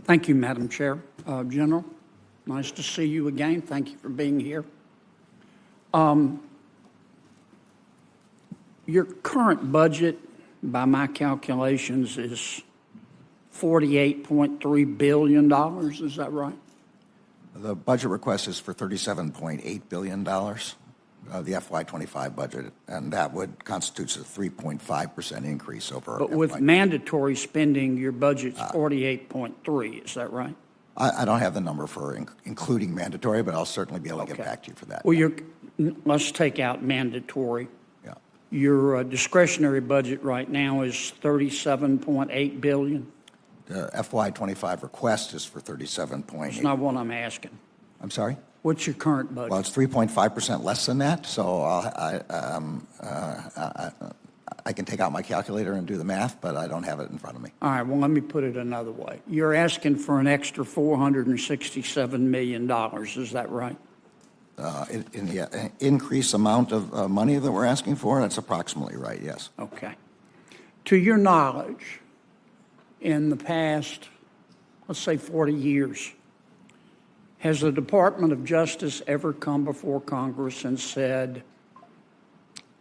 Thank you, Madam Chair. General, nice to see you again. Thank you for being here. Your current budget, by my calculations, is $48.3 billion. Is that right? The budget request is for $37.8 billion, the FY25 budget, and that would constitute a 3.5% increase over. But with mandatory spending, your budget's 48.3. Is that right? I don't have the number for including mandatory, but I'll certainly be able to get back to you for that. Well, let's take out mandatory. Yeah. Your discretionary budget right now is $37.8 billion. The FY25 request is for 37.8. That's not what I'm asking. I'm sorry? What's your current budget? Well, it's 3.5% less than that, so I can take out my calculator and do the math, but I don't have it in front of me. All right, well, let me put it another way. You're asking for an extra $467 million. Is that right? In the increased amount of money that we're asking for, that's approximately right, yes. Okay. To your knowledge, in the past, let's say 40 years, has the Department of Justice ever come before Congress and said,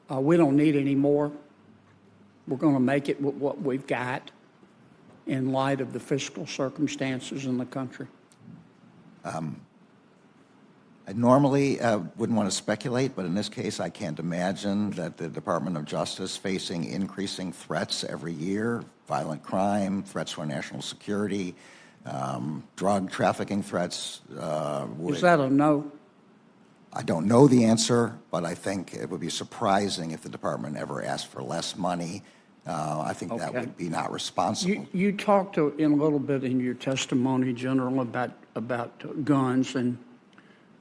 we don't need any more? We're going to make it with what we've got in light of the fiscal circumstances in the country? I normally wouldn't want to speculate, but in this case, I can't imagine that the Department of Justice, facing increasing threats every year, violent crime, threats to our national security, drug trafficking threats. Is that a no? I don't know the answer, but I think it would be surprising if the department ever asked for less money. I think that would be not responsible. You talked in a little bit in your testimony, General, about guns, and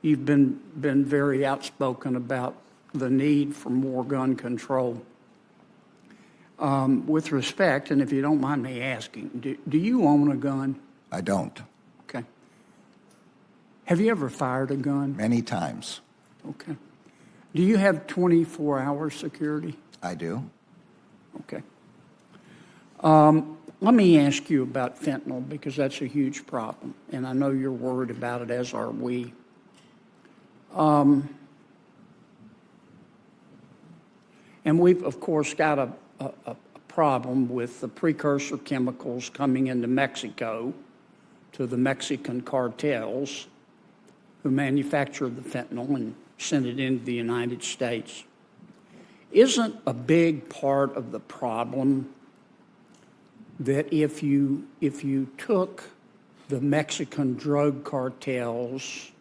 you've been very outspoken about the need for more gun control. With respect, and if you don't mind me asking, do you own a gun? I don't. Okay. Have you ever fired a gun? Many times. Okay. Do you have 24-hour security? I do. Okay. Let me ask you about fentanyl, because that's a huge problem, and I know you're worried about it, as are we. And we've, of course, got a problem with the precursor chemicals coming into Mexico to the Mexican cartels who manufacture the fentanyl and send it into the United States. Isn't a big part of the problem that if you took the Mexican drug cartels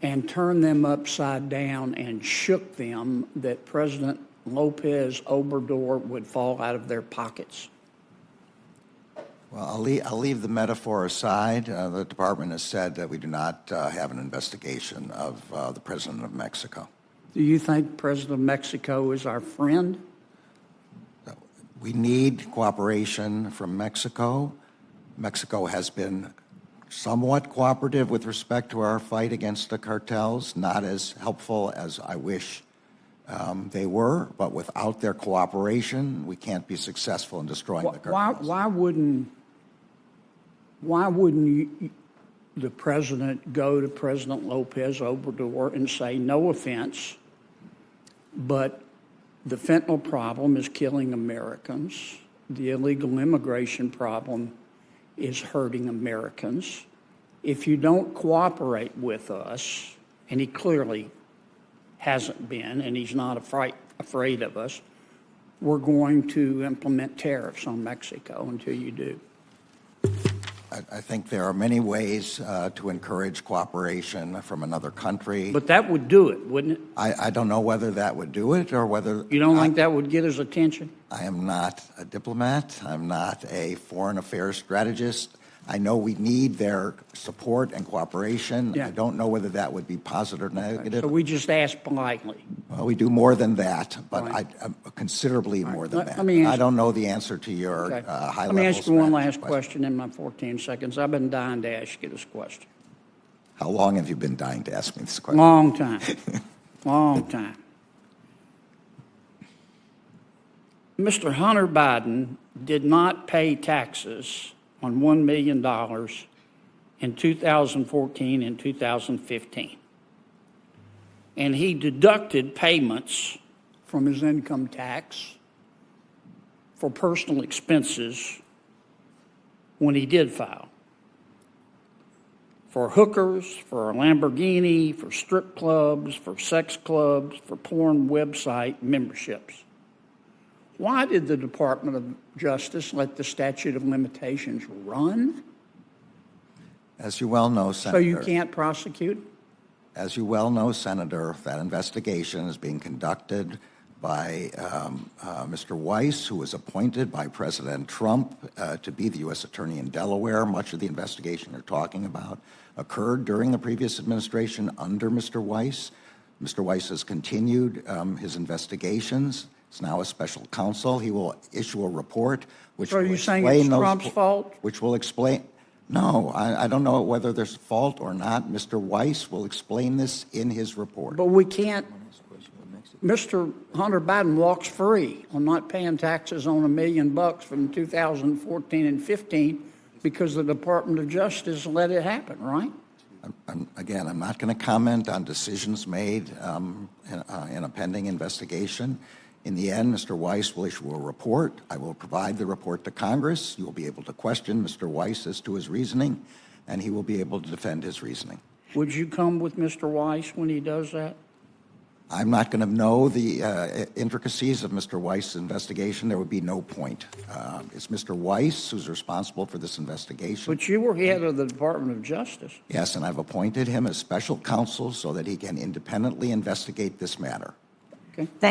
and turned them upside down and shook them, that President Lopez Obrador would fall out of their pockets? Well, I'll leave the metaphor aside. The department has said that we do not have an investigation of the President of Mexico. Do you think President of Mexico is our friend? We need cooperation from Mexico. Mexico has been somewhat cooperative with respect to our fight against the cartels, not as helpful as I wish they were, but without their cooperation, we can't be successful in destroying the cartels. Why wouldn't the president go to President Lopez Obrador and say, no offense, but the fentanyl problem is killing Americans, the illegal immigration problem is hurting Americans. If you don't cooperate with us, and he clearly hasn't been, and he's not afraid of us, we're going to implement tariffs on Mexico until you do. I think there are many ways to encourage cooperation from another country. But that would do it, wouldn't it? I don't know whether that would do it or whether... You don't think that would get his attention? I am not a diplomat. I'm not a foreign affairs strategist. I know we need their support and cooperation. Yeah. I don't know whether that would be positive or negative. So we just ask politely. Well, we do more than that, but considerably more than that. I don't know the answer to your high-level... Let me ask you one last question in my 14 seconds. I've been dying to ask you this question. How long have you been dying to ask me this question? Long time. Long time. Mr. Hunter Biden did not pay taxes on $1 million in 2014 and 2015. And he deducted payments from his income tax for personal expenses when he did file. For hookers, for a Lamborghini, for strip clubs, for sex clubs, for porn website memberships. Why did the Department of Justice let the statute of limitations run? As you well know, Senator. So you can't prosecute? As you well know, Senator, that investigation is being conducted by Mr. Weiss, who was appointed by President Trump to be the U.S. Attorney in Delaware. Much of the investigation you're talking about occurred during the previous administration under Mr. Weiss. Mr. Weiss has continued his investigations. It's now a special counsel. He will issue a report which So are will you saying explain it's those Trump's fault? which will explain. No, I don't know whether there's fault or not. Mr. Weiss will explain this in his report. But we can't. Mr. Hunter Biden walks free on not paying taxes on $1 million from 2014 and 15 because the Department of Justice let it happen, right? Again, I'm not going to comment on decisions made in a pending investigation. In the end, Mr. Weiss will issue a report. I will provide the report to Congress. You will be able to question Mr. Weiss as to his reasoning, and he will be able to defend his reasoning. Would you come with Mr. Weiss when he does that? I'm not going to know the intricacies of Mr. Weiss' investigation. There would be no point. It's Mr. Weiss who's responsible for this investigation. But you were head of the Department of Justice. Yes, and I've appointed him as special counsel so that he can independently investigate this matter. Okay. Thank